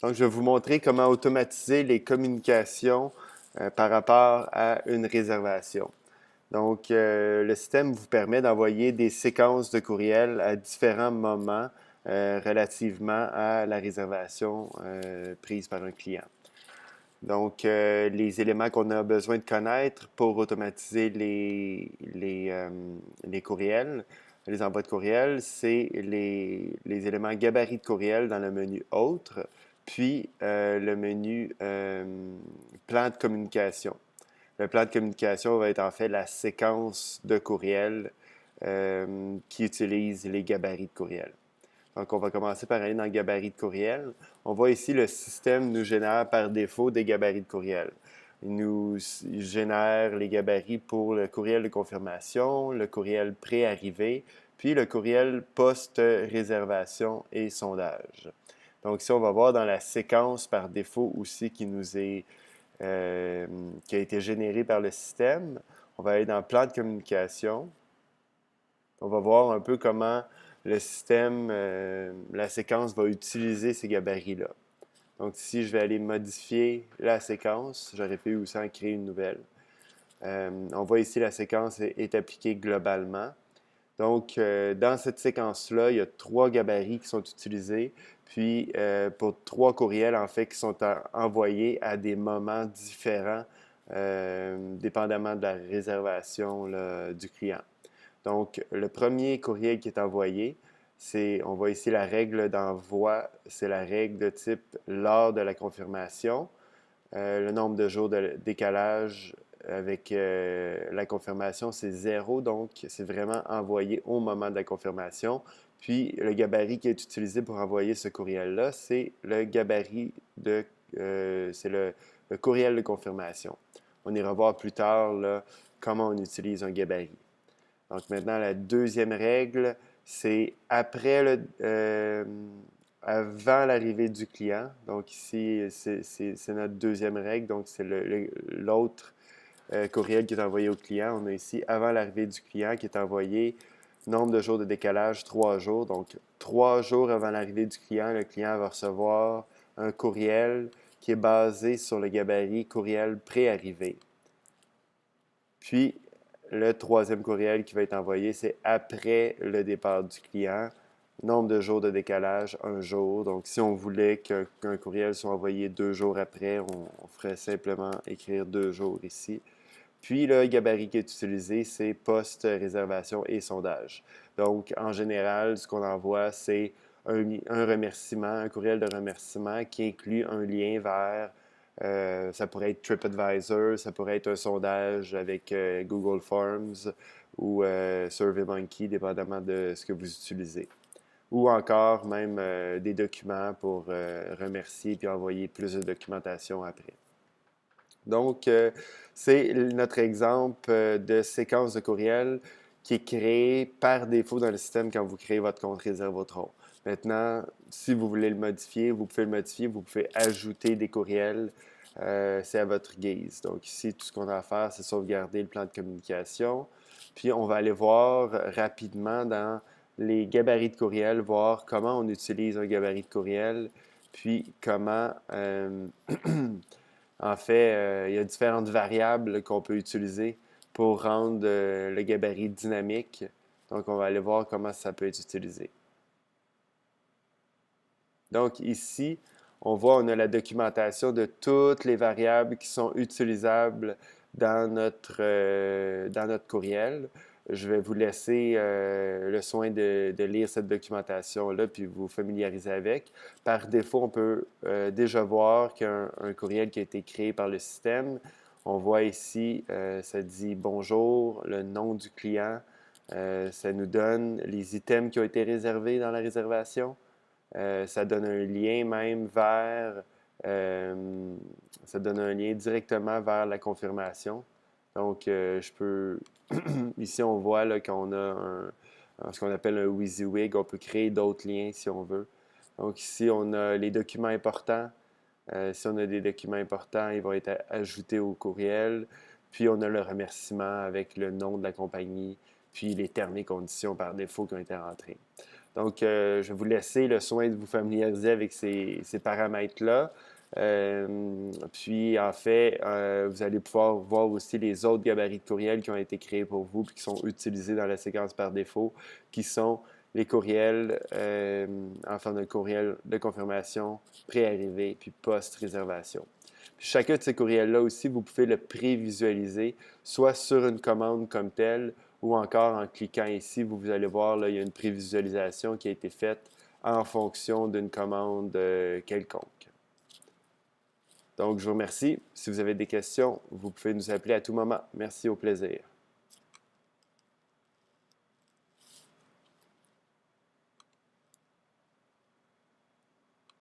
Donc, je vais vous montrer comment automatiser les communications par rapport à une réservation. Donc, le système vous permet d'envoyer des séquences de courriels à différents moments relativement à la réservation prise par un client. Donc, les éléments qu'on a besoin de connaître pour automatiser les courriels, les envois de courriels, c'est les éléments gabarit de courriel dans le menu Autres, puis le menu Plan de communication. Le plan de communication va être en fait la séquence de courriels qui utilise les gabarits de courriel. Donc, on va commencer par aller dans le gabarit de courriel. On voit ici le système nous génère par défaut des gabarits de courriel. Il nous génère les gabarits pour le courriel de confirmation, le courriel pré-arrivé, puis le courriel post-réservation et sondage. Donc, ici, on va voir dans la séquence par défaut aussi qui a été générée par le système. On va aller dans Plan de communication. On va voir un peu comment le système, la séquence va utiliser ces gabarits-là. Donc ici, je vais aller modifier la séquence. J'aurais pu aussi en créer une nouvelle. On voit ici la séquence est appliquée globalement. Donc, dans cette séquence-là, il y a 3 gabarits qui sont utilisés, puis pour 3 courriels, en fait, qui sont envoyés à des moments différents, dépendamment de la réservation là, du client. Donc, le premier courriel qui est envoyé, on voit ici la règle d'envoi, c'est la règle de type lors de la confirmation. Le nombre de jours de décalage avec la confirmation, c'est 0, donc c'est vraiment envoyé au moment de la confirmation. Puis, le gabarit qui est utilisé pour envoyer ce courriel-là, c'est le gabarit c'est le courriel de confirmation. On ira voir plus tard là, comment on utilise un gabarit. Donc maintenant, la deuxième règle, c'est avant l'arrivée du client. Donc ici, c'est notre deuxième règle. Donc c'est l'autre courriel qui est envoyé au client. On a ici avant l'arrivée du client qui est envoyé nombre de jours de décalage, 3 jours. Donc 3 jours avant l'arrivée du client, le client va recevoir un courriel qui est basé sur le gabarit courriel pré-arrivé. Puis, le troisième courriel qui va être envoyé, c'est après le départ du client. Nombre de jours de décalage, 1 jour. Donc, si on voulait qu'un courriel soit envoyé 2 jours après, on ferait simplement écrire 2 jours ici. Puis, le gabarit qui est utilisé, c'est poste, réservation et sondage. Donc, en général, ce qu'on envoie, c'est un remerciement, un courriel de remerciement qui inclut un lien vers ça pourrait être TripAdvisor, ça pourrait être un sondage avec Google Forms ou SurveyMonkey, dépendamment de ce que vous utilisez. Ou encore même des documents pour remercier puis envoyer plus de documentation après. Donc, c'est notre exemple de séquence de courriel qui est créée par défaut dans le système quand vous créez votre compte Réservotron. Maintenant, si vous voulez le modifier, vous pouvez le modifier, vous pouvez ajouter des courriels, c'est à votre guise. Donc ici, tout ce qu'on a à faire, c'est sauvegarder le plan de communication. Puis on va aller voir rapidement dans les gabarits de courriel, voir comment on utilise un gabarit de courriel, puis comment en fait, il y a différentes variables qu'on peut utiliser pour rendre le gabarit dynamique. Donc, on va aller voir comment ça peut être utilisé. Donc, ici, on voit, on a la documentation de toutes les variables qui sont utilisables dans notre courriel. Je vais vous laisser le soin de lire cette documentation-là puis vous familiariser avec. Par défaut, on peut déjà voir qu'un courriel qui a été créé par le système, on voit ici, ça dit bonjour, le nom du client, ça nous donne les items qui ont été réservés dans la réservation. Ça donne un lien même ça donne un lien directement vers la confirmation. Donc, je peux, ici on voit là, qu'on a ce qu'on appelle un WYSIWYG, on peut créer d'autres liens si on veut. Donc ici, on a les documents importants. Si on a des documents importants, ils vont être ajoutés au courriel. Puis on a le remerciement avec le nom de la compagnie, puis les termes et conditions par défaut qui ont été rentrés. Donc, je vais vous laisser le soin de vous familiariser avec ces paramètres-là. Puis, en fait, vous allez pouvoir voir aussi les autres gabarits de courriel qui ont été créés pour vous et qui sont utilisés dans la séquence par défaut, qui sont les courriels en forme de courriel de confirmation, pré-arrivée, puis post-réservation. Puis chacun de ces courriels-là aussi, vous pouvez le prévisualiser, soit sur une commande comme telle, ou encore en cliquant ici, vous allez voir, là, il y a une prévisualisation qui a été faite en fonction d'une commande quelconque. Donc, je vous remercie. Si vous avez des questions, vous pouvez nous appeler à tout moment. Merci, au plaisir.